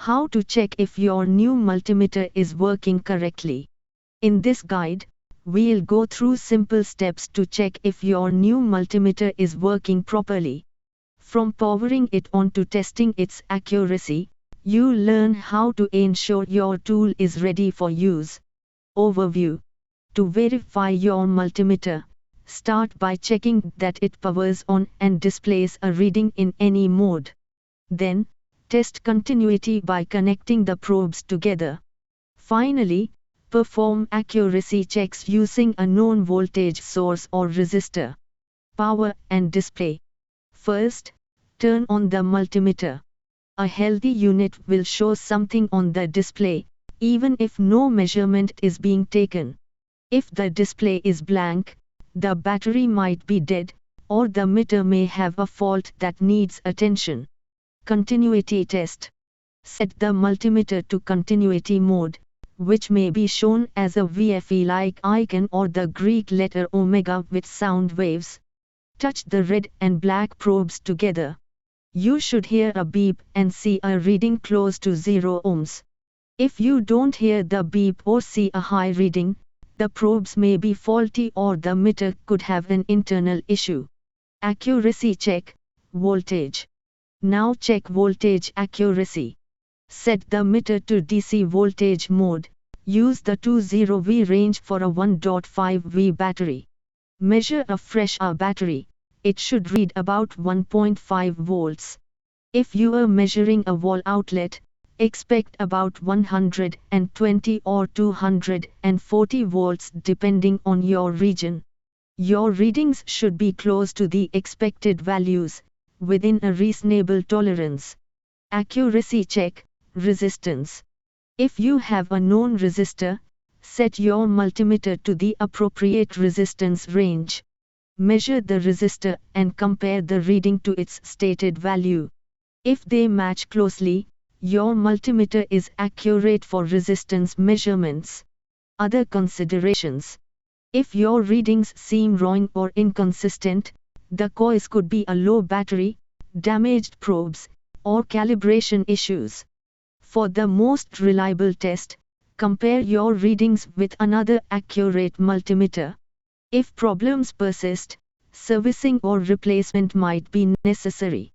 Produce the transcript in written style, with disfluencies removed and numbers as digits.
How to check if your new multimeter is working correctly. In this guide, we'll go through simple steps to check if your new multimeter is working properly. From powering it on to testing its accuracy, you'll learn how to ensure your tool is ready for use. Overview. To verify your multimeter, start by checking that it powers on and displays a reading in any mode. Then, test continuity by connecting the probes together. Finally, perform accuracy checks using a known voltage source or resistor. Power and display. First, turn on the multimeter. A healthy unit will show something on the display, even if no measurement is being taken. If the display is blank, the battery might be dead, or the meter may have a fault that needs attention. Continuity test. Set the multimeter to continuity mode, which may be shown as a VFE-like icon or the Greek letter omega with sound waves. Touch the red and black probes together. You should hear a beep and see a reading close to 0 ohms. If you don't hear the beep or see a high reading, the probes may be faulty or the meter could have an internal issue. Accuracy check. Voltage. Now check voltage accuracy. Set the meter to DC voltage mode. Use the 20V range for a 1.5V battery. Measure a fresh battery. It should read about 1.5 volts. If you are measuring a wall outlet, expect about 120 or 240 volts depending on your region. Your readings should be close to the expected values, within a reasonable tolerance. Accuracy check. Resistance. If you have a known resistor, set your multimeter to the appropriate resistance range. Measure the resistor and compare the reading to its stated value. If they match closely, your multimeter is accurate for resistance measurements. Other considerations. If your readings seem wrong or inconsistent, the cause could be a low battery, damaged probes, or calibration issues. For the most reliable test, compare your readings with another accurate multimeter. If problems persist, servicing or replacement might be necessary.